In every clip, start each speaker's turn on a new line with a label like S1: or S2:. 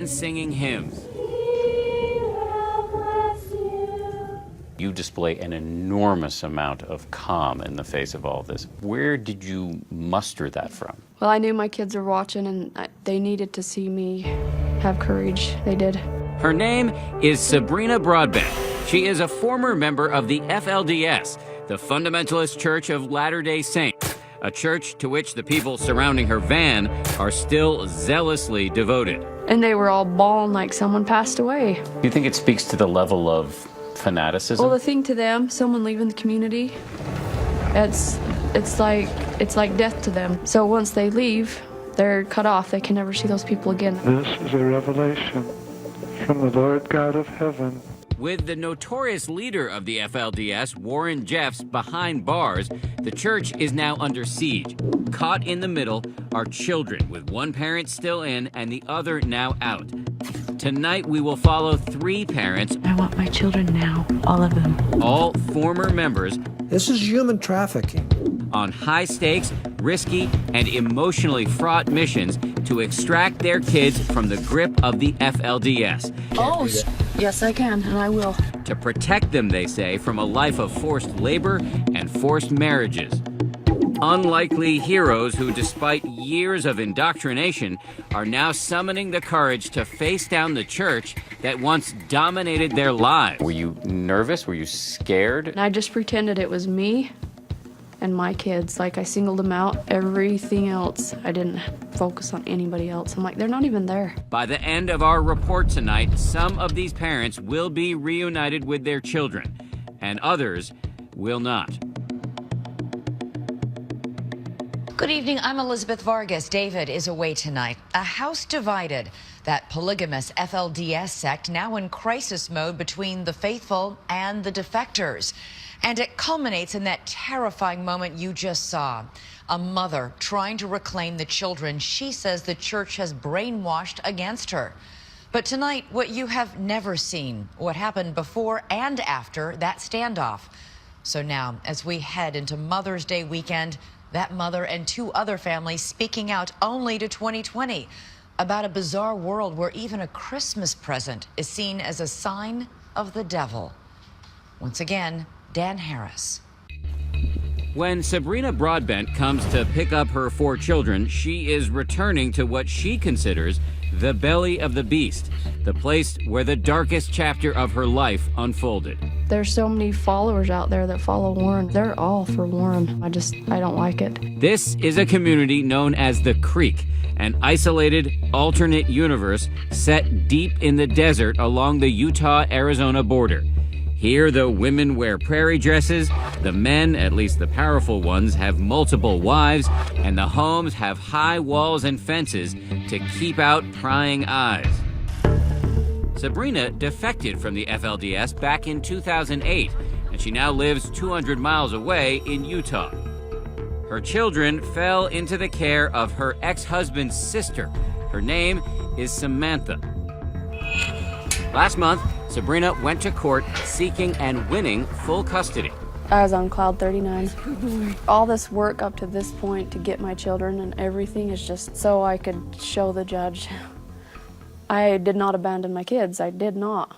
S1: and singing hymns. You display an enormous amount of calm in the face of all this. Where did you muster that from?
S2: Well, I knew my kids were watching, and they needed to see me have courage. They did.
S1: Her name is Sabrina Broadbent. She is a former member of the FLDS, the Fundamentalist Church of Latter-day Saints, a church to which the people surrounding her van are still zealously devoted.
S2: And they were all bawling like someone passed away.
S1: Do you think it speaks to the level of fanaticism?
S2: Well, the thing to them, someone leaving the community, it's like death to them. So once they leave, they're cut off. They can never see those people again.
S3: This is a revelation from the Lord God of heaven.
S1: With the notorious leader of the FLDS, Warren Jeffs, behind bars, the church is now under siege. Caught in the middle are children, with one parent still in and the other now out. Tonight, we will follow 3 parents.
S4: I want my children now, all of them.
S1: All former members.
S5: This is human trafficking.
S1: On high-stakes, risky, and emotionally fraught missions to extract their kids from the grip of the FLDS.
S2: Oh, yes, I can, and I will.
S1: To protect them, they say, from a life of forced labor and forced marriages. Unlikely heroes who, despite years of indoctrination, are now summoning the courage to face down the church that once dominated their lives. Were you nervous? Were you scared?
S2: And I just pretended it was me and my kids. Like, I singled them out. Everything else, I didn't focus on anybody else. I'm like, they're not even there.
S1: By the end of our report tonight, some of these parents will be reunited with their children, and others will not.
S6: Good evening, I'm Elizabeth Vargas. David is away tonight. A house divided. That polygamous FLDS sect now in crisis mode between the faithful and the defectors. And it culminates in that terrifying moment you just saw. A mother trying to reclaim the children she says the church has brainwashed against her. But tonight, what you have never seen, what happened before and after that standoff. So now, as we head into Mother's Day weekend, that mother and 2 other families speaking out only to 2020 about a bizarre world where even a Christmas present is seen as a sign of the devil. Once again, Dan Harris.
S1: When Sabrina Broadbent comes to pick up her 4 children, she is returning to what she considers the belly of the beast, the place where the darkest chapter of her life unfolded.
S2: There's so many followers out there that follow Warren. They're all for Warren. I don't like it.
S1: This is a community known as the Creek, an isolated, alternate universe set deep in the desert along the Utah-Arizona border. Here, the women wear prairie dresses, the men, at least the powerful ones, have multiple wives, and the homes have high walls and fences to keep out prying eyes. Sabrina defected from the FLDS back in 2008, and she now lives 200 miles away in Utah. Her children fell into the care of her ex-husband's sister. Her name is Samantha. Last month, Sabrina went to court seeking and winning full custody.
S2: I was on cloud 39. All this work up to this point to get my children and everything is just so I could show the judge I did not abandon my kids. I did not.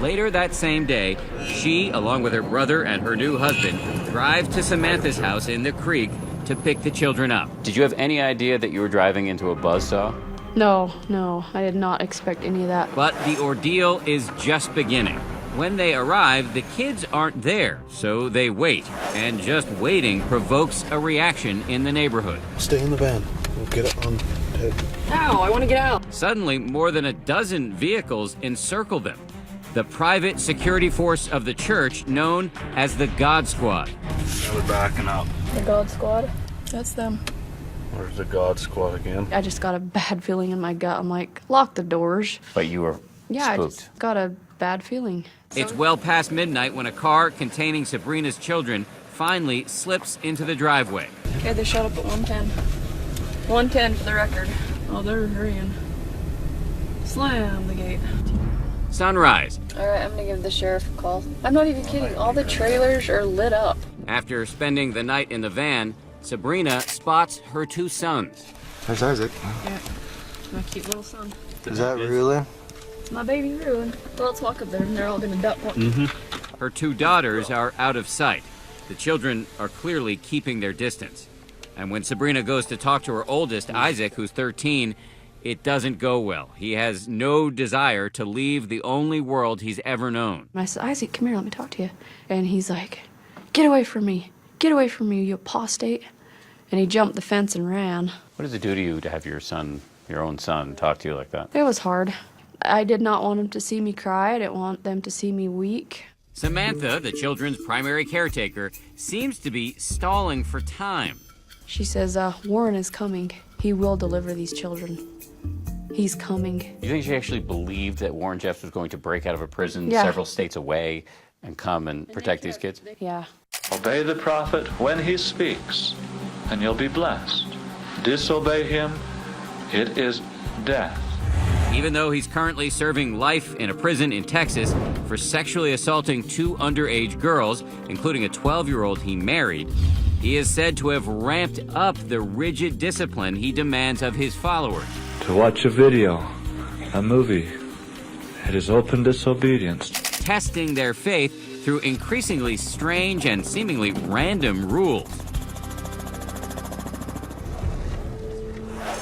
S1: Later that same day, she, along with her brother and her new husband, drive to Samantha's house in the Creek to pick the children up. Did you have any idea that you were driving into a buzzsaw?
S2: No, I did not expect any of that.
S1: But the ordeal is just beginning. When they arrive, the kids aren't there, so they wait. And just waiting provokes a reaction in the neighborhood.
S5: Stay in the van. We'll get it on head.
S2: Ow, I want to get out.
S1: Suddenly, more than a dozen vehicles encircle them. The private security force of the church known as the God Squad.
S3: Now they're backing up.
S2: The God Squad? That's them.
S3: Where's the God Squad again?
S2: I just got a bad feeling in my gut. I'm like, lock the doors.
S1: But you were
S2: spooked. I just got a bad feeling.
S1: It's well past midnight when a car containing Sabrina's children finally slips into the driveway.
S2: Okay, they showed up at 110. 110 for the record. Oh, they're hurrying. Slam the gate.
S1: Sunrise.
S2: All right, I'm gonna give the sheriff a call. I'm not even kidding. All the trailers are lit up.
S1: After spending the night in the van, Sabrina spots her 2 sons.
S3: There's Isaac.
S2: Yeah, my cute little son.
S5: Is that Rulin?
S2: My baby ruined. Well, let's walk up there and they're all gonna duck.
S1: Her two daughters are out of sight. The children are clearly keeping their distance. And when Sabrina goes to talk to her oldest, Isaac, who's 13, it doesn't go well. He has no desire to leave the only world he's ever known.
S2: I said, Isaac, come here, let me talk to you. And he's like, get away from me. Get away from me, you apostate. And he jumped the fence and ran.
S7: What does it do to you to have your son, your own son, talk to you like that?
S2: It was hard. I did not want him to see me cry. I didn't want them to see me weak.
S1: Samantha, the children's primary caretaker, seems to be stalling for time.
S2: She says, Warren is coming. He will deliver these children. He's coming.
S7: Do you think she actually believed that Warren Jeffs was going to break out of a prison
S2: Yeah.
S7: several states away and come and protect these kids?
S2: Yeah.
S8: Obey the prophet when he speaks, and you'll be blessed. Disobey him, it is death.
S1: Even though he's currently serving life in a prison in Texas for sexually assaulting two underage girls, including a 12-year-old he married, he is said to have ramped up the rigid discipline he demands of his followers.
S9: To watch a video, a movie, it is open disobedience.
S1: Testing their faith through increasingly strange and seemingly random rules.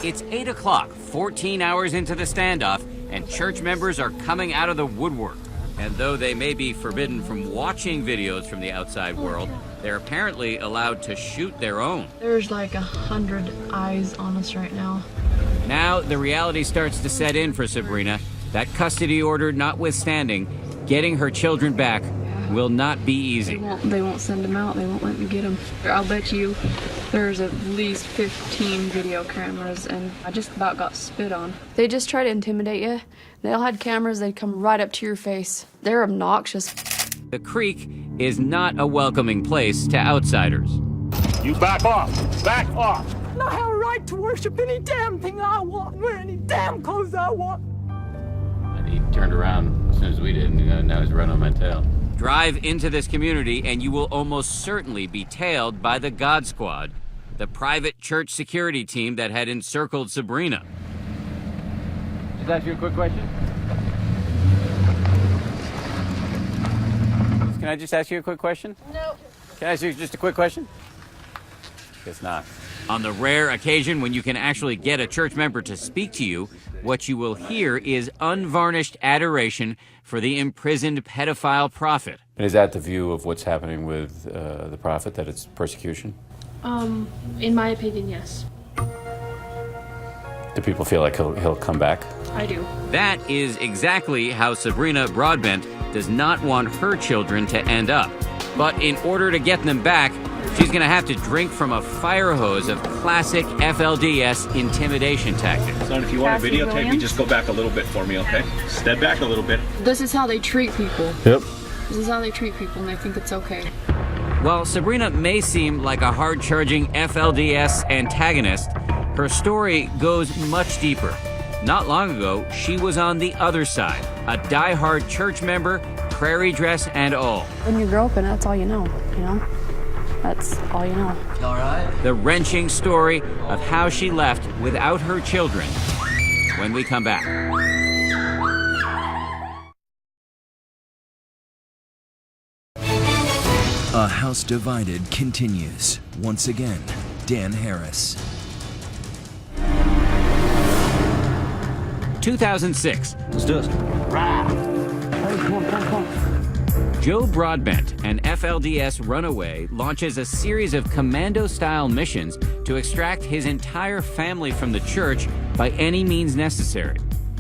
S1: It's 8 o'clock, 14 hours into the standoff, and church members are coming out of the woodwork. And though they may be forbidden from watching videos from the outside world, they're apparently allowed to shoot their own.
S2: There's like 100 eyes on us right now.
S1: Now the reality starts to set in for Sabrina. That custody order notwithstanding, getting her children back will not be easy.
S2: They won't send them out. They won't let me get them. I'll bet you there's at least 15 video cameras, and I just about got spit on. They just try to intimidate you. They all had cameras. They'd come right up to your face. They're obnoxious.
S1: The creek is not a welcoming place to outsiders.
S10: You back off! Back off!
S11: I have a right to worship any damn thing I want, wear any damn clothes I want.
S7: And he turned around as soon as we did, and now he's running on my tail.
S1: Drive into this community and you will almost certainly be tailed by the God Squad, the private church security team that had encircled Sabrina.
S7: Just ask you a quick question? Can I just ask you a quick question?
S2: No.
S7: Can I ask you just a quick question? Guess not.
S1: On the rare occasion when you can actually get a church member to speak to you, what you will hear is unvarnished adoration for the imprisoned pedophile prophet.
S7: And is that the view of what's happening with the prophet, that it's persecution?
S2: In my opinion, yes.
S7: Do people feel like he'll come back?
S2: I do.
S1: That is exactly how Sabrina Broadbent does not want her children to end up. But in order to get them back, she's going to have to drink from a fire hose of classic FLDS intimidation tactics.
S10: Son, if you want to videotape me, just go back a little bit for me, okay? Step back a little bit.
S2: This is how they treat people.
S9: Yep.
S2: This is how they treat people, and I think it's okay.
S1: While Sabrina may seem like a hard-charging FLDS antagonist, her story goes much deeper. Not long ago, she was on the other side, a die-hard church member, prairie dress and all.
S2: When you grow up in it, that's all you know, That's all you know.
S11: All right.
S1: The wrenching story of how she left without her children. When we come back.
S12: A House Divided continues. Once again, Dan Harris.
S1: 2006.
S9: Let's do it.
S1: Joe Broadbent, an FLDS runaway, launches a series of commando-style missions to extract his entire family from the church by any means necessary.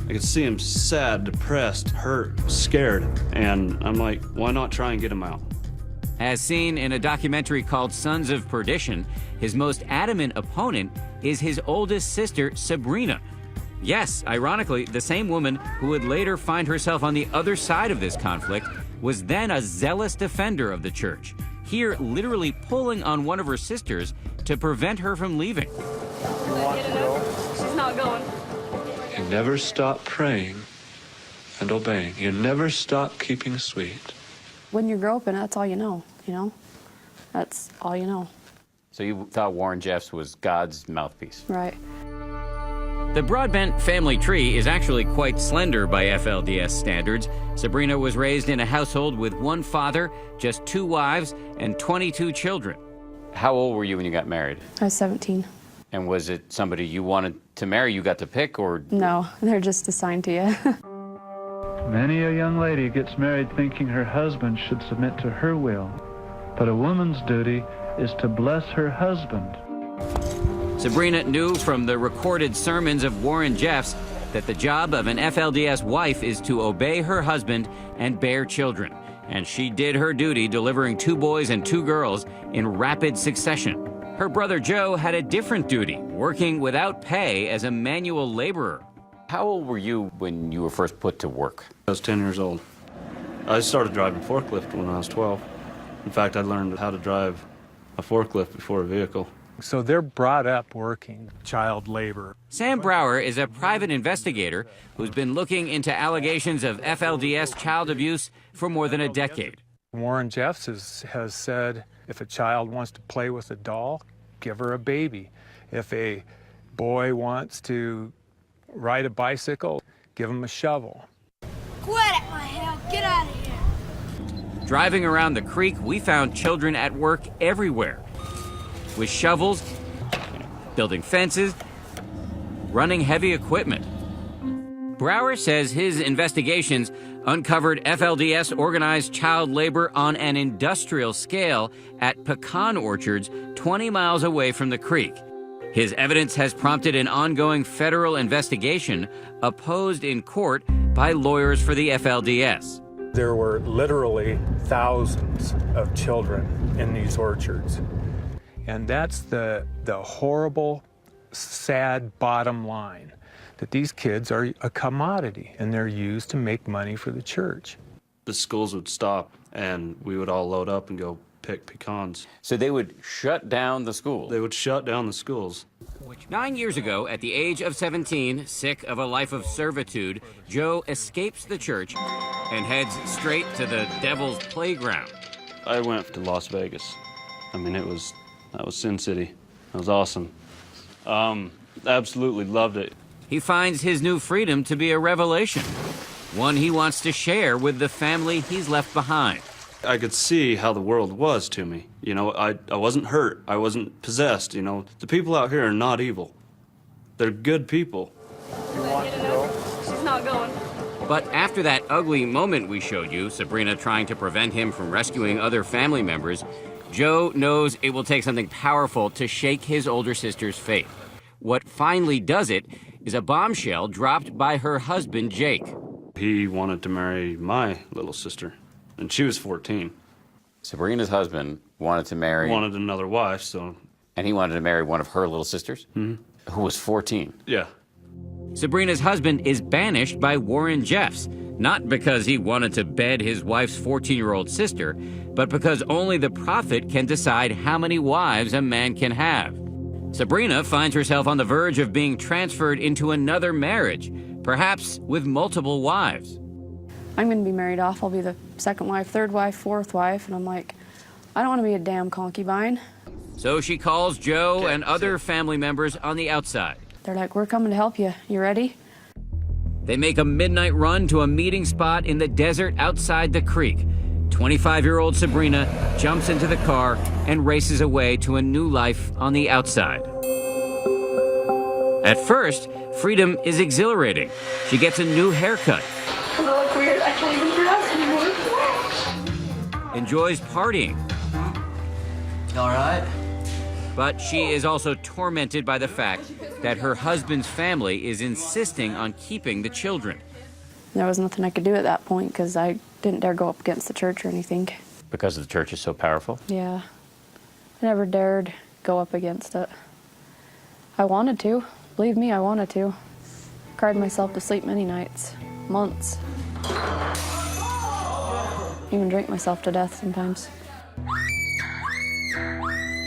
S13: I could see him sad, depressed, hurt, scared, and I'm like, why not try and get him out?
S1: As seen in a documentary called Sons of Perdition, his most adamant opponent is his oldest sister, Sabrina. Yes, ironically, the same woman who would later find herself on the other side of this conflict was then a zealous defender of the church, here literally pulling on one of her sisters to prevent her from leaving.
S2: She's not going.
S9: You never stop praying and obeying. You never stop keeping sweet.
S2: When you grow up in it, that's all you know, That's all you know.
S7: So you thought Warren Jeffs was God's mouthpiece?
S2: Right.
S1: The Broadbent family tree is actually quite slender by FLDS standards. Sabrina was raised in a household with one father, just 2 wives, and 22 children.
S7: How old were you when you got married?
S2: I was 17.
S7: And was it somebody you wanted to marry, you got to pick, or?
S2: No, they're just assigned to you.
S3: Many a young lady gets married thinking her husband should submit to her will, but a woman's duty is to bless her husband.
S1: Sabrina knew from the recorded sermons of Warren Jeffs that the job of an FLDS wife is to obey her husband and bear children. And she did her duty, delivering 2 boys and 2 girls in rapid succession. Her brother Joe had a different duty, working without pay as a manual laborer.
S7: How old were you when you were first put to work?
S13: I was 10 years old. I started driving forklift when I was 12. In fact, I learned how to drive a forklift before a vehicle.
S14: So they're brought up working child labor.
S1: Sam Brower is a private investigator who's been looking into allegations of FLDS child abuse for more than a decade.
S14: Warren Jeffs has said if a child wants to play with a doll, give her a baby. If a boy wants to ride a bicycle, give him a shovel.
S15: Quit it, my hell. Get out of here.
S1: Driving around the creek, we found children at work everywhere, with shovels, building fences, running heavy equipment. Brower says his investigations uncovered FLDS organized child labor on an industrial scale at pecan orchards 20 miles away from the creek. His evidence has prompted an ongoing federal investigation opposed in court by lawyers for the FLDS.
S14: There were literally thousands of children in these orchards. And that's the horrible, sad bottom line, that these kids are a commodity and they're used to make money for the church.
S13: The schools would stop and we would all load up and go pick pecans.
S7: So they would shut down the school?
S13: They would shut down the schools.
S1: 9 years ago, at the age of 17, sick of a life of servitude, Joe escapes the church and heads straight to the devil's playground.
S13: I went to Las Vegas. I mean, that was Sin City. That was awesome. Absolutely loved it.
S1: He finds his new freedom to be a revelation, one he wants to share with the family he's left behind.
S13: I could see how the world was to me. You know, I wasn't hurt. I wasn't possessed. You know, the people out here are not evil. They're good people.
S15: You want to go? She's not going.
S1: But after that ugly moment we showed you, Sabrina trying to prevent him from rescuing other family members, Joe knows it will take something powerful to shake his older sister's faith. What finally does it is a bombshell dropped by her husband, Jake.
S13: He wanted to marry my little sister, and she was 14.
S7: Sabrina's husband wanted to marry...
S13: Wanted another wife, so...
S7: And he wanted to marry one of her little sisters?
S13: Mm-hmm.
S7: Who was 14?
S13: Yeah.
S1: Sabrina's husband is banished by Warren Jeffs, not because he wanted to bed his wife's 14-year-old sister, but because only the prophet can decide how many wives a man can have. Sabrina finds herself on the verge of being transferred into another marriage, perhaps with multiple wives.
S2: I'm going to be married off. I'll be the 2nd wife, 3rd wife, 4th wife, and I'm like, I don't want to be a damn concubine.
S1: So she calls Joe and other family members on the outside.
S2: They're like, we're coming to help you. You ready?
S1: They make a midnight run to a meeting spot in the desert outside the creek. 25-year-old Sabrina jumps into the car and races away to a new life on the outside. At first, freedom is exhilarating. She gets a new haircut.
S15: Does it look weird? I can't even dress anymore.
S1: Enjoys partying.
S16: All right.
S1: But she is also tormented by the fact that her husband's family is insisting on keeping the children.
S2: There was nothing I could do at that point because I didn't dare go up against the church or anything.
S7: Because the church is so powerful?
S2: Yeah. I never dared go up against it. I wanted to. Believe me, I wanted to. Cried myself to sleep many nights, months. Even drank myself to death sometimes.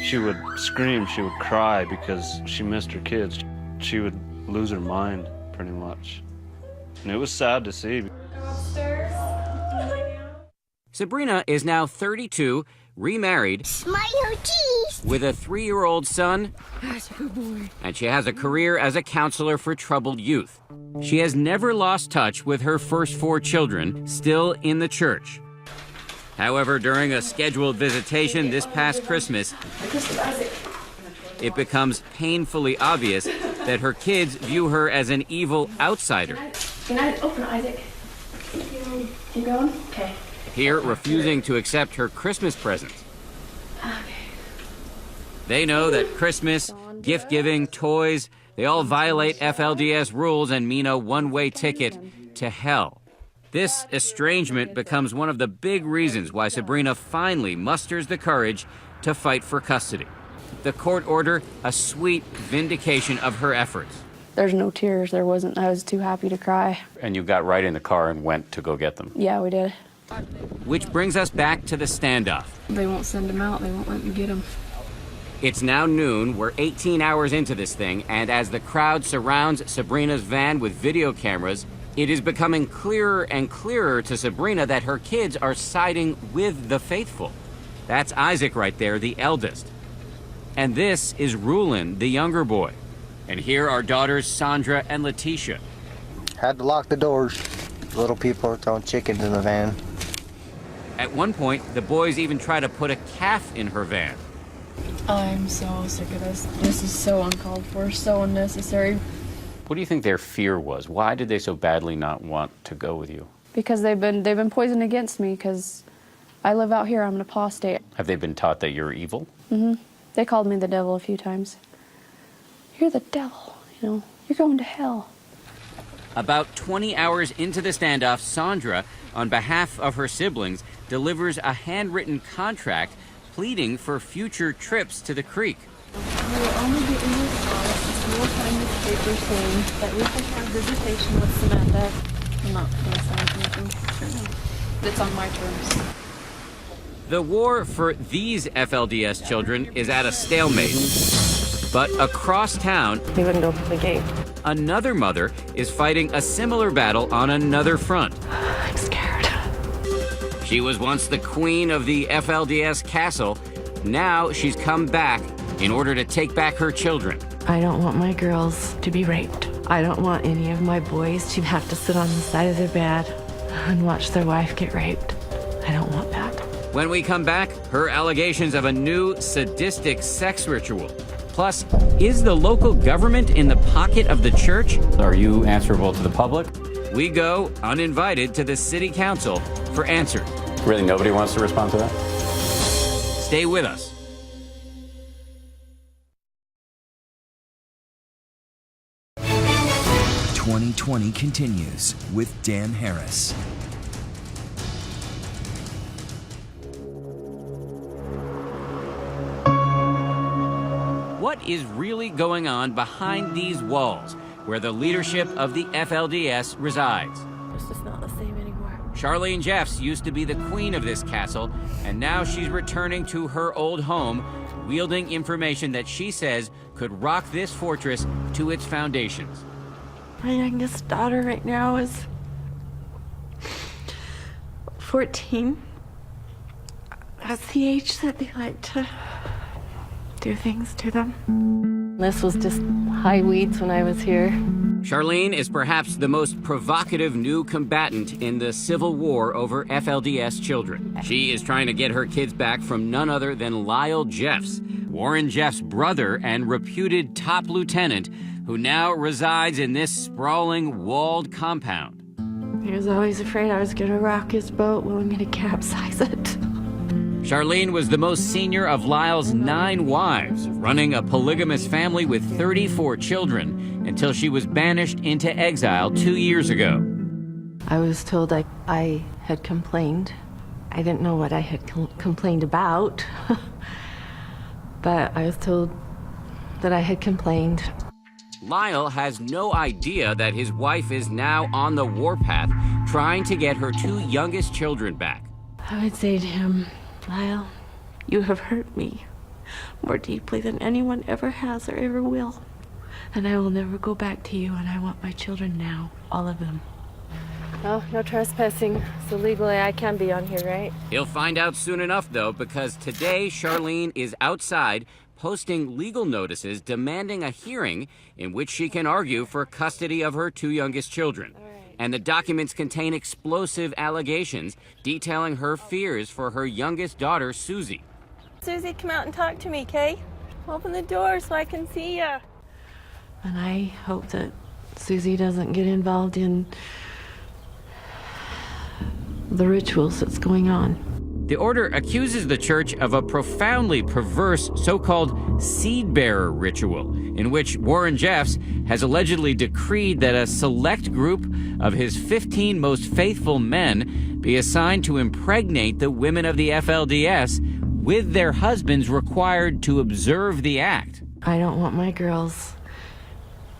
S13: She would scream, she would cry because she missed her kids. She would lose her mind, pretty much. And it was sad to see.
S1: Sabrina is now 32 remarried, with a 3-year-old son,
S2: That's a good boy.
S1: and she has a career as a counselor for troubled youth. She has never lost touch with her first 4 children, still in the church. However, during a scheduled visitation this past Christmas, it becomes painfully obvious that her kids view her as an evil outsider.
S2: Can I open Isaac? Keep going? Okay.
S1: Here, refusing to accept her Christmas presents. They know that Christmas, gift-giving, toys, they all violate FLDS rules and mean a one-way ticket to hell. This estrangement becomes one of the big reasons why Sabrina finally musters the courage to fight for custody. The court order, a sweet vindication of her efforts.
S2: There's no tears. There wasn't. I was too happy to cry.
S7: And you got right in the car and went to go get them.
S2: Yeah, we did.
S1: Which brings us back to the standoff.
S2: They won't send him out. They won't let me get him.
S1: It's now noon. We're 18 hours into this thing, and as the crowd surrounds Sabrina's van with video cameras, it is becoming clearer and clearer to Sabrina that her kids are siding with the faithful. That's Isaac right there, the eldest. And this is Rulin, the younger boy. And here are daughters Sandra and Letitia.
S17: Had to lock the doors. Little people are throwing chickens in the van.
S1: At one point, the boys even try to put a calf in her van.
S2: I'm so sick of this. This is so uncalled for, so unnecessary.
S7: What do you think their fear was? Why did they so badly not want to go with you?
S2: Because they've been poisoned against me because I live out here. I'm an apostate.
S7: Have they been taught that you're evil?
S2: They called me the devil a few times. You're the devil, you know. You're going to hell.
S1: About 20 hours into the standoff, Sandra, on behalf of her siblings, delivers a handwritten contract pleading for future trips to the creek.
S2: We will only be in this house if you will sign this paper saying that we can have visitation with Samantha. I'm not going to sign anything. It's on my terms.
S1: The war for these FLDS children is at a stalemate. But across town,
S2: He wouldn't open the gate.
S1: another mother is fighting a similar battle on another front.
S2: I'm scared.
S1: She was once the queen of the FLDS castle. Now she's come back in order to take back her children.
S4: I don't want my girls to be raped. I don't want any of my boys to have to sit on the side of their bed and watch their wife get raped. I don't want that.
S1: When we come back, her allegations of a new sadistic sex ritual. Plus, is the local government in the pocket of the church?
S7: Are you answerable to the public?
S1: We go uninvited to the city council for answers.
S7: Really, nobody wants to respond to that?
S1: Stay with us.
S12: "2020 continues with Dan Harris.
S1: What is really going on behind these walls, where the leadership of the FLDS resides?
S2: It's just not the same anymore.
S1: Charlene Jeffs used to be the queen of this castle, and now she's returning to her old home, wielding information that she says could rock this fortress to its foundations.
S4: My youngest daughter right now is 14. That's the age that they like to do things to them. This was just high weeds when I was here.
S1: Charlene is perhaps the most provocative new combatant in the civil war over FLDS children. She is trying to get her kids back from none other than Lyle Jeffs, Warren Jeffs' brother and reputed top lieutenant, who now resides in this sprawling walled compound.
S4: He was always afraid I was gonna rock his boat, willing me to capsize it.
S1: Charlene was the most senior of Lyle's 9 wives, running a polygamous family with 34 children until she was banished into exile 2 years ago.
S4: I was told I had complained. I didn't know what I had complained about, but I was told that I had complained.
S1: Lyle has no idea that his wife is now on the warpath, trying to get her 2 youngest children back.
S4: I would say to him, Lyle, you have hurt me more deeply than anyone ever has or ever will. And I will never go back to you, and I want my children now, all of them. Oh, no trespassing. So legally I can be on here, right?
S1: He'll find out soon enough, though, because today Charlene is outside posting legal notices demanding a hearing in which she can argue for custody of her 2 youngest children. And the documents contain explosive allegations detailing her fears for her youngest daughter, Susie.
S4: Susie, come out and talk to me, Kay. Open the door so I can see you. And I hope that Susie doesn't get involved in the rituals that's going on.
S1: The order accuses the church of a profoundly perverse so-called seed-bearer ritual, in which Warren Jeffs has allegedly decreed that a select group of his 15 most faithful men be assigned to impregnate the women of the FLDS, with their husbands required to observe the act.
S4: I don't want my girls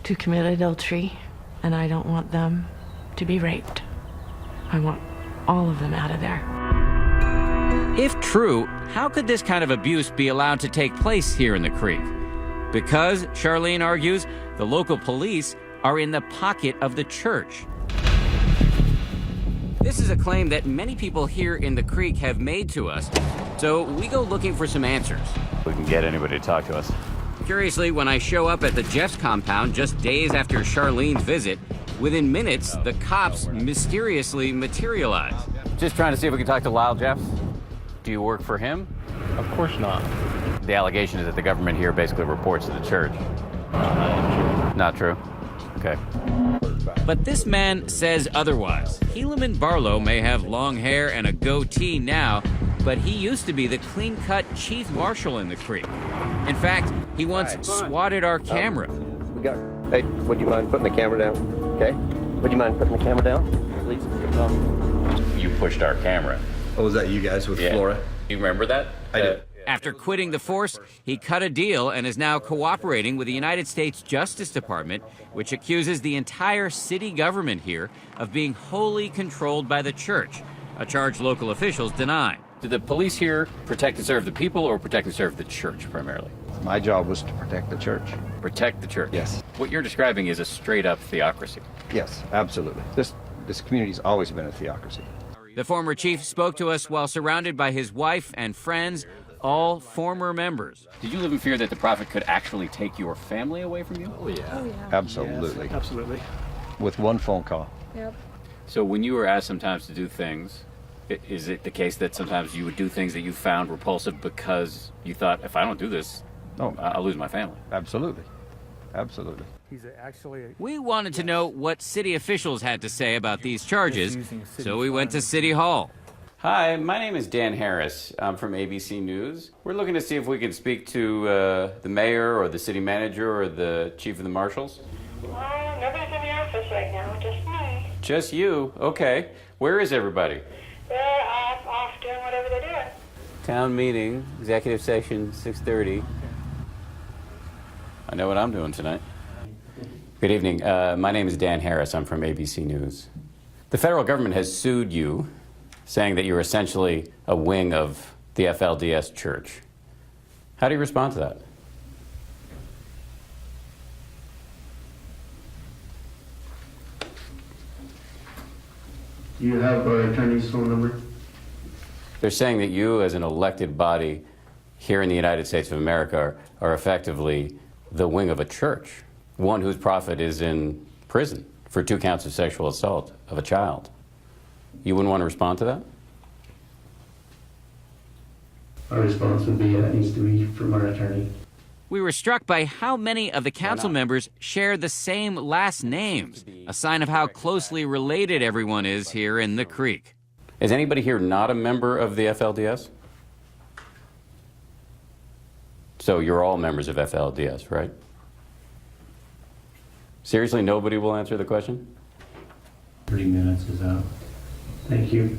S4: to commit adultery, and I don't want them to be raped. I want all of them out of there.
S1: If true, how could this kind of abuse be allowed to take place here in the Creek? Because, Charlene argues, the local police are in the pocket of the church. This is a claim that many people here in the Creek have made to us, so we go looking for some answers.
S7: We can get anybody to talk to us.
S1: Curiously, when I show up at the Jeffs compound just days after Charlene's visit, within minutes, the cops mysteriously materialize.
S7: Just trying to see if we can talk to Lyle Jeffs. Do you work for him?
S10: Of course not.
S7: The allegation is that the government here basically reports to the church. Not true? Okay.
S1: But this man says otherwise. Helaman Barlow may have long hair and a goatee now, but he used to be the clean-cut chief marshal in the Creek. In fact, he once swatted our camera.
S18: Hey, would you mind putting the camera down? Okay? Would you mind putting the camera down, please?
S7: You pushed our camera.
S18: Oh, was that you guys with Flora?
S7: You remember that?
S18: I did.
S1: After quitting the force, he cut a deal and is now cooperating with the United States Justice Department, which accuses the entire city government here of being wholly controlled by the church, a charge local officials deny.
S7: Do the police here protect and serve the people or protect and serve the church primarily?
S18: My job was to protect the church.
S7: Protect the church?
S18: Yes.
S7: What you're describing is a straight-up theocracy.
S18: Yes, absolutely. This community's always been a theocracy.
S1: The former chief spoke to us while surrounded by his wife and friends, all former members.
S7: Did you live in fear that the prophet could actually take your family away from you?
S18: Oh, yeah. Absolutely.
S10: Yes, absolutely.
S18: With one phone call.
S2: Yep.
S7: So when you were asked sometimes to do things, is it the case that sometimes you would do things that you found repulsive because you thought, if I don't do this, I'll lose my family?
S18: Absolutely. Absolutely.
S1: We wanted to know what city officials had to say about these charges, so we went to City Hall.
S7: Hi, my name is Dan Harris. I'm from ABC News. We're looking to see if we can speak to the mayor or the city manager or the chief of the marshals.
S19: Nobody's in the office right now, just me.
S7: Just you? Okay. Where is everybody?
S19: They're off doing whatever they're doing.
S7: Town meeting, executive session, 6:30. I know what I'm doing tonight. Good evening. My name is Dan Harris. I'm from ABC News. The federal government has sued you, saying that you're essentially a wing of the FLDS church. How do you respond to that?
S20: Do you have our attorney's phone number?
S7: They're saying that you, as an elected body here in the United States of America, are effectively the wing of a church, one whose prophet is in prison for 2 counts of sexual assault of a child. You wouldn't want to respond to that?
S20: Our response would be that needs to be from our attorney.
S1: We were struck by how many of the council members share the same last names, a sign of how closely related everyone is here in the Creek.
S7: Is anybody here not a member of the FLDS? So you're all members of FLDS, right? Seriously, nobody will answer the question?
S20: 30 minutes is out. Thank you.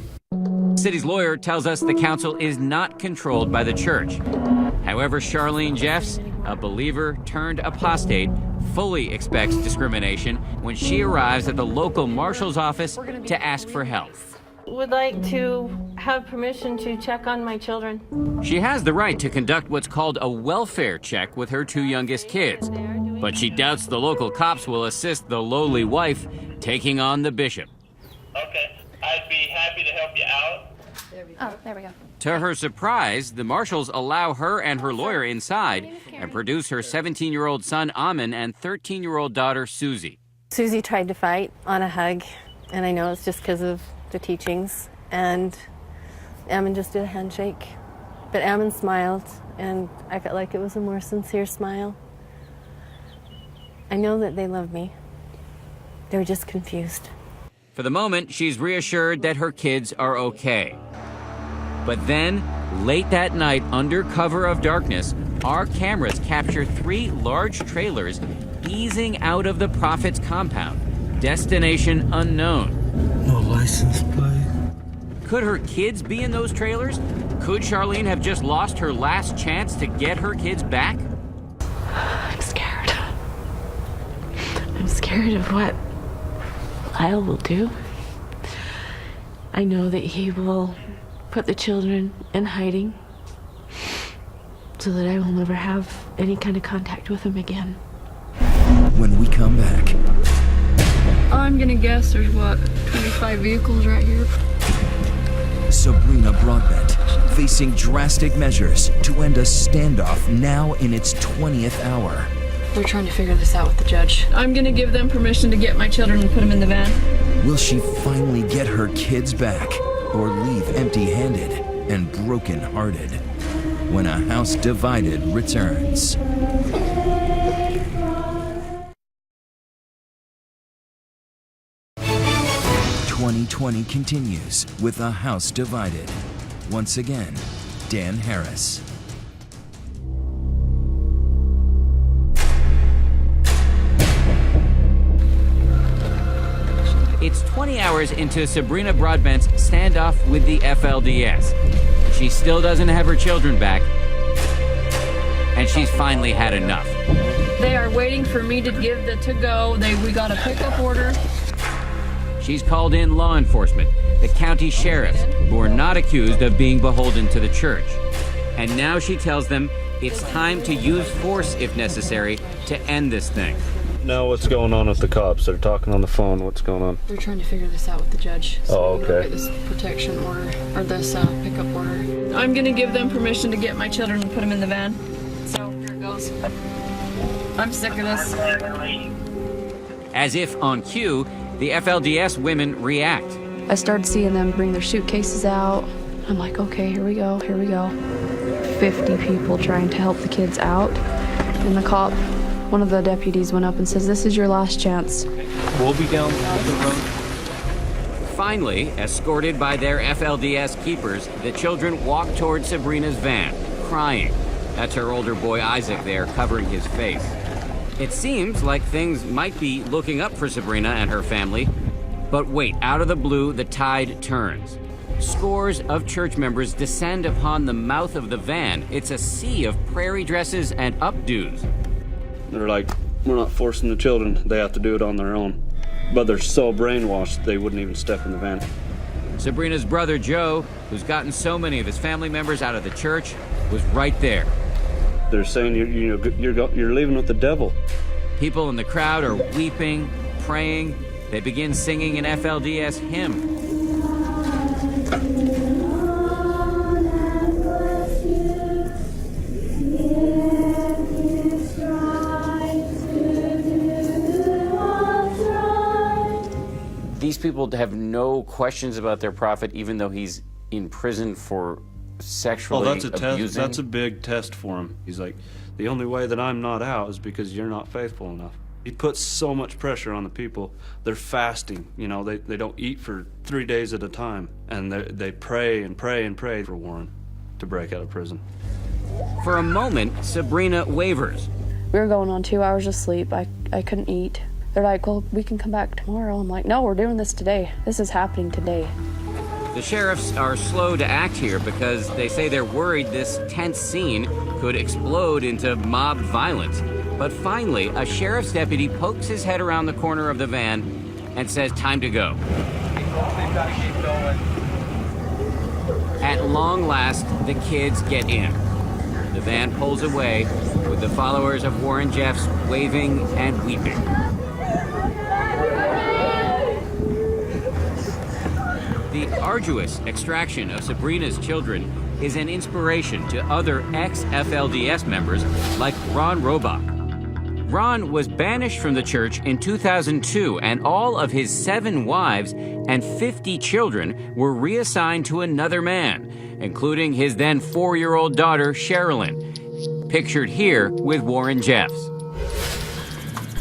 S1: City's lawyer tells us the council is not controlled by the church. However, Charlene Jeffs, a believer turned apostate, fully expects discrimination when she arrives at the local marshal's office to ask for help.
S4: Would like to have permission to check on my children.
S1: She has the right to conduct what's called a welfare check with her 2 youngest kids, but she doubts the local cops will assist the lowly wife taking on the bishop.
S19: Okay. happy to help you out.
S2: Oh, there we go.
S1: To her surprise, the marshals allow her and her lawyer inside and produce her 17-year-old son, Amin, and 13-year-old daughter, Susie.
S4: Susie tried to fight on a hug, and I know it's just because of the teachings, and Amin just did a handshake. But Amin smiled, and I felt like it was a more sincere smile. I know that they love me. They were just confused.
S1: For the moment, she's reassured that her kids are okay. But then, late that night, under cover of darkness, our cameras capture 3 large trailers easing out of the Prophet's compound. Destination unknown.
S5: No license plate.
S1: Could her kids be in those trailers? Could Charlene have just lost her last chance to get her kids back?
S4: I'm scared. I'm scared of what Lyle will do. I know that he will put the children in hiding so that I will never have any kind of contact with them again.
S12: When we come back,
S2: I'm gonna guess there's, 25 vehicles right here.
S12: Sabrina Broadbent facing drastic measures to end a standoff now in its 20th hour.
S2: They're trying to figure this out with the judge. I'm gonna give them permission to get my children and put them in the van.
S12: Will she finally get her kids back or leave empty-handed and broken-hearted? When A House Divided returns. "2020 continues with A House Divided." Once again, Dan Harris.
S1: It's 20 hours into Sabrina Broadbent's standoff with the FLDS. She still doesn't have her children back, and she's finally had enough.
S2: They are waiting for me to give the to-go. We got a pickup order.
S1: She's called in law enforcement, the county sheriffs, who are not accused of being beholden to the church. And now she tells them it's time to use force if necessary to end this thing.
S13: Now what's going on with the cops? They're talking on the phone. What's going on?
S2: They're trying to figure this out with the judge.
S13: Oh, okay.
S2: Get this protection order, or this pickup order. I'm gonna give them permission to get my children and put them in the van. So here it goes. I'm sick of this.
S1: As if on cue, the FLDS women react.
S2: I started seeing them bring their suitcases out. I'm like, okay, here we go, here we go. 50 people trying to help the kids out. And the cop, one of the deputies, went up and says, "This is your last chance."
S10: We'll be down the road.
S1: Finally, escorted by their FLDS keepers, the children walk toward Sabrina's van, crying. That's her older boy Isaac there, covering his face. It seems like things might be looking up for Sabrina and her family. But wait, out of the blue, the tide turns. Scores of church members descend upon the mouth of the van. It's a sea of prairie dresses and updos.
S13: They're like, we're not forcing the children. They have to do it on their own. But they're so brainwashed, they wouldn't even step in the van.
S1: Sabrina's brother Joe, who's gotten so many of his family members out of the church, was right there.
S13: They're saying you're leaving with the devil.
S1: People in the crowd are weeping, praying. They begin singing an FLDS hymn. These people have no questions about their prophet, even though he's in prison for sexually abusing.
S13: That's a big test for him. He's like, the only way that I'm not out is because you're not faithful enough. He puts so much pressure on the people. They're fasting, they don't eat for 3 days at a time. And they pray and pray and pray for Warren to break out of prison.
S1: For a moment, Sabrina wavers.
S2: We were going on 2 hours of sleep. I couldn't eat. They're like, well, we can come back tomorrow. I'm like, no, we're doing this today. This is happening today.
S1: The sheriffs are slow to act here because they say they're worried this tense scene could explode into mob violence. But finally, a sheriff's deputy pokes his head around the corner of the van and says, time to go. At long last, the kids get in. The van pulls away with the followers of Warren Jeffs waving and weeping. The arduous extraction of Sabrina's children is an inspiration to other ex-FLDS members like Ron Robach. Ron was banished from the church in 2002, and all of his 7 wives and 50 children were reassigned to another man, including his then 4-year-old daughter, Sherilyn, pictured here with Warren Jeffs.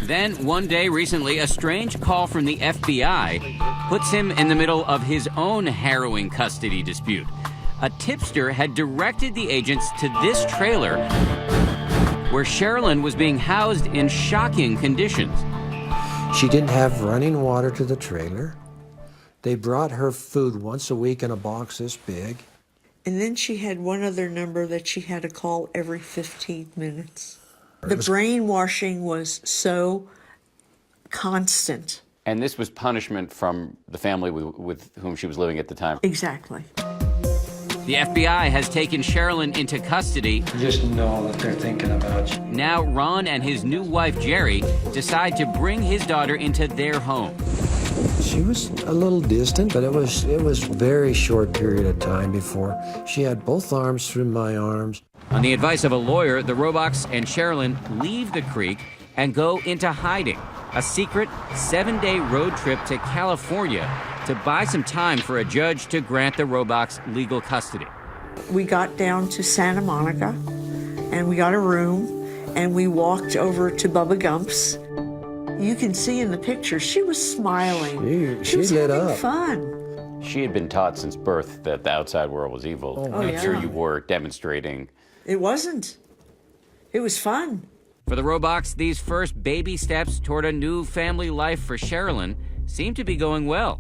S1: Then, one day recently, a strange call from the FBI puts him in the middle of his own harrowing custody dispute. A tipster had directed the agents to this trailer where Sherilyn was being housed in shocking conditions.
S21: She didn't have running water to the trailer. They brought her food once a week in a box this big.
S22: And then she had one other number that she had to call every 15 minutes. The brainwashing was so constant.
S7: And this was punishment from the family with whom she was living at the time?
S22: Exactly.
S1: The FBI has taken Sherilyn into custody.
S21: Just know that they're thinking about you.
S1: Now Ron and his new wife, Jerry, decide to bring his daughter into their home.
S21: She was a little distant, but it was a very short period of time before she had both arms through my arms.
S1: On the advice of a lawyer, the Robachs and Sherilyn leave the creek and go into hiding. A secret 7-day road trip to California to buy some time for a judge to grant the Robachs legal custody.
S22: We got down to Santa Monica, and we got a room, and we walked over to Bubba Gump's. You can see in the picture, she was smiling.
S21: She
S22: was
S21: lit
S22: having
S21: up.
S22: fun.
S7: She had been taught since birth that the outside world was evil.
S22: Oh, yeah.
S7: Here you were demonstrating.
S22: It wasn't. It was fun.
S1: For the Robachs, these first baby steps toward a new family life for Sherilyn seem to be going well.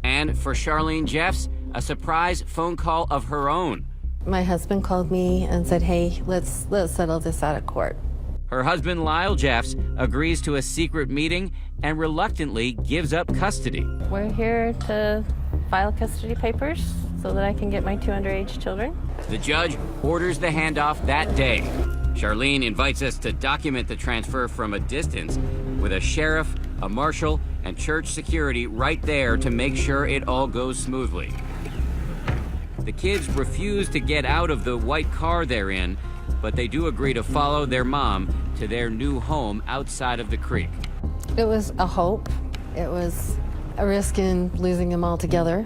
S1: And for Charlene Jeffs, a surprise phone call of her own.
S4: My husband called me and said, hey, let's settle this out of court.
S1: Her husband, Lyle Jeffs, agrees to a secret meeting and reluctantly gives up custody.
S4: We're here to file custody papers so that I can get my 2 underage children.
S1: The judge orders the handoff that day. Charlene invites us to document the transfer from a distance with a sheriff, a marshal, and church security right there to make sure it all goes smoothly. The kids refuse to get out of the white car they're in, but they do agree to follow their mom to their new home outside of the creek.
S4: It was a hope. It was a risk in losing them altogether.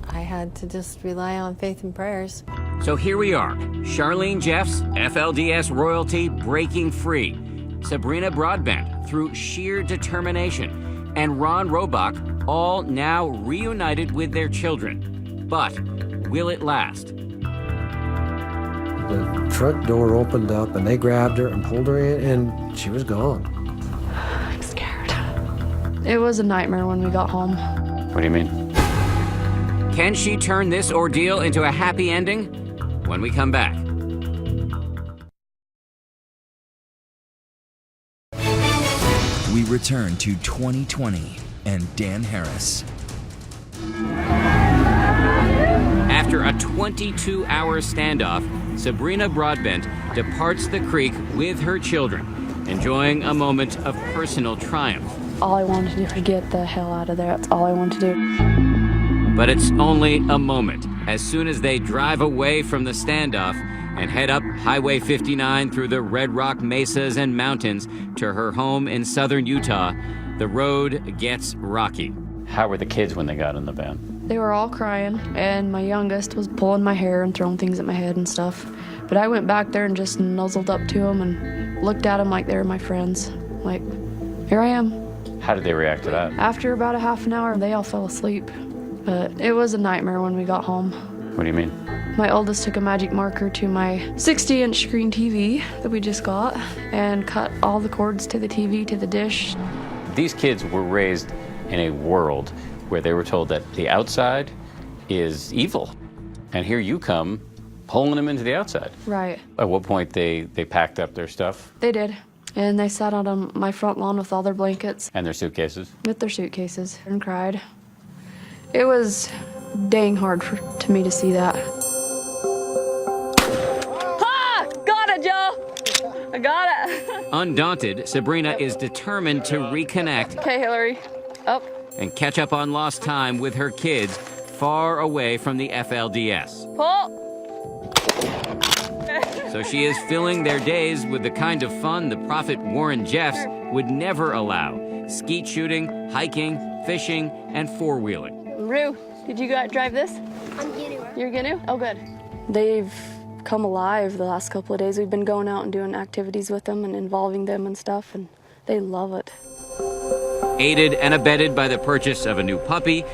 S4: I had to just rely on faith and prayers.
S1: So here we are, Charlene Jeffs, FLDS royalty, breaking free. Sabrina Broadbent through sheer determination, and Ron Robach, all now reunited with their children. But will it last?
S21: The truck door opened up and they grabbed her and pulled her in and she was gone.
S2: I'm scared. It was a nightmare when we got home.
S7: What do you mean?
S1: Can she turn this ordeal into a happy ending? When we come back.
S12: We return to 2020 and Dan Harris.
S1: After a 22-hour standoff, Sabrina Broadbent departs the creek with her children, enjoying a moment of personal triumph.
S2: All I wanted to do was get the hell out of there. That's all I wanted to do.
S1: But it's only a moment. As soon as they drive away from the standoff and head up Highway 59 through the Red Rock mesas and mountains to her home in southern Utah, the road gets rocky.
S7: How were the kids when they got in the van?
S2: They were all crying, and my youngest was pulling my hair and throwing things at my head and stuff. But I went back there and just nuzzled up to them and looked at them like they were my friends. Like, here I am.
S7: How did they react to that?
S2: After about a half an hour, they all fell asleep. But it was a nightmare when we got home.
S7: What do you mean?
S2: My oldest took a magic marker to my 60-inch screen TV that we just got and cut all the cords to the TV, to the dish.
S7: These kids were raised in a world where they were told that the outside is evil. And here you come pulling them into the outside.
S2: Right.
S7: At what point they packed up their stuff?
S2: They did. And they sat on my front lawn with all their blankets.
S7: And their suitcases?
S2: With their suitcases and cried. It was dang hard to me to see that.
S4: Ha! Got it, Joe! I got it.
S1: Undaunted, Sabrina is determined to reconnect.
S2: Okay, Hillary. Up.
S1: And catch up on lost time with her kids far away from the FLDS.
S2: Pull!
S1: So she is filling their days with the kind of fun the prophet Warren Jeffs would never allow. Skeet shooting, hiking, fishing, and four-wheeling.
S2: Rue, did you drive this?
S15: I'm gonna.
S2: You're gonna? Oh, good. They've come alive the last couple of days. We've been going out and doing activities with them and involving them and stuff, and they love it.
S1: Aided and abetted by the purchase of a new puppy,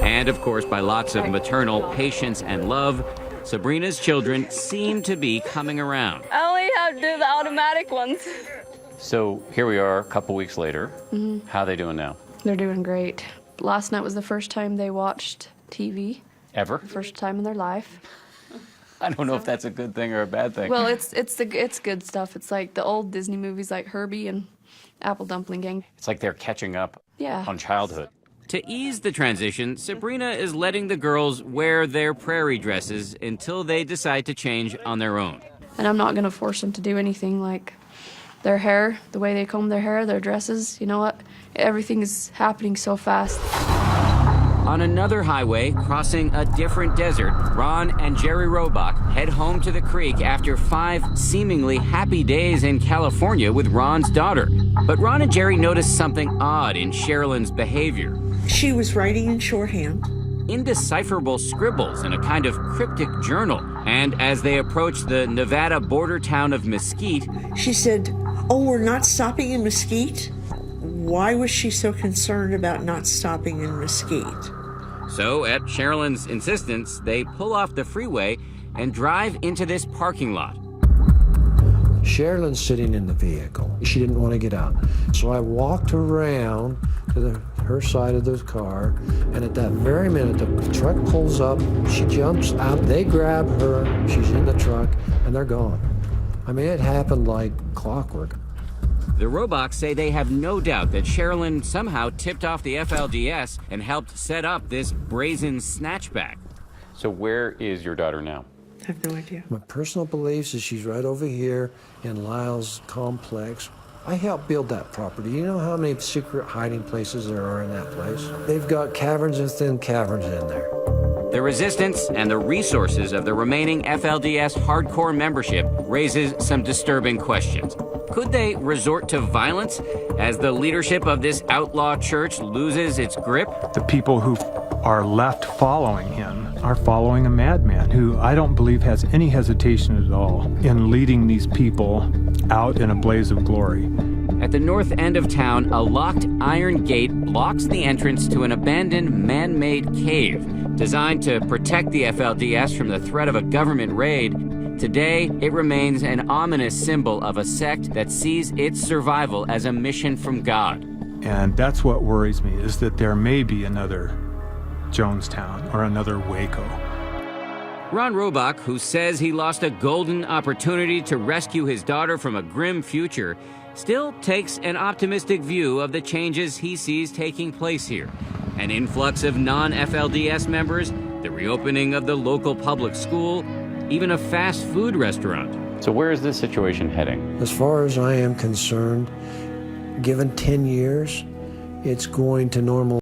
S1: and of course by lots of maternal patience and love, Sabrina's children seem to be coming around.
S2: I only have to do the automatic ones.
S7: So here we are a couple weeks later.
S2: Mm-hmm.
S7: How are they doing now?
S2: They're doing great. Last night was the first time they watched TV.
S7: Ever?
S2: First time in their life.
S7: I don't know if that's a good thing or a bad thing.
S2: Well, it's good stuff. It's like the old Disney movies like Herbie and Apple Dumpling Gang.
S7: It's like they're catching up on childhood.
S1: To ease the transition, Sabrina is letting the girls wear their prairie dresses until they decide to change on their own.
S2: And I'm not going to force them to do anything like their hair, the way they comb their hair, their dresses. You know what? Everything is happening so fast.
S1: On another highway, crossing a different desert, Ron and Jerry Robach head home to the creek after 5 seemingly happy days in California with Ron's daughter. But Ron and Jerry noticed something odd in Sherilyn's behavior.
S22: She was writing in shorthand.
S1: Indecipherable scribbles in a kind of cryptic journal. And as they approached the Nevada border town of Mesquite,
S22: she said, "Oh, we're not stopping in Mesquite?" Why was she so concerned about not stopping in Mesquite?
S1: So, at Sherilyn's insistence, they pull off the freeway and drive into this parking lot.
S21: Sherilyn's sitting in the vehicle. She didn't want to get out. So I walked around to her side of the car, and at that very minute, the truck pulls up, she jumps out, they grab her, she's in the truck, and they're gone. I mean, it happened like clockwork.
S1: The Robachs say they have no doubt that Sherilyn somehow tipped off the FLDS and helped set up this brazen snatchback.
S7: So where is your daughter now?
S22: I have no idea.
S21: My personal beliefs is she's right over here in Lyle's complex. I helped build that property. You know how many secret hiding places there are in that place? They've got caverns within caverns in there.
S1: The resistance and the resources of the remaining FLDS hardcore membership raises some disturbing questions. Could they resort to violence as the leadership of this outlaw church loses its grip?
S14: The people who are left following him are following a madman who I don't believe has any hesitation at all in leading these people out in a blaze of glory.
S1: At the north end of town, a locked iron gate blocks the entrance to an abandoned man-made cave designed to protect the FLDS from the threat of a government raid. Today, it remains an ominous symbol of a sect that sees its survival as a mission from God.
S14: And that's what worries me, is that there may be another Jonestown or another Waco.
S1: Ron Robach, who says he lost a golden opportunity to rescue his daughter from a grim future, still takes an optimistic view of the changes he sees taking place here. An influx of non-FLDS members, the reopening of the local public school, even a fast food restaurant.
S7: So where is this situation heading?
S21: As far as I am concerned, given 10 years, it's going to normal.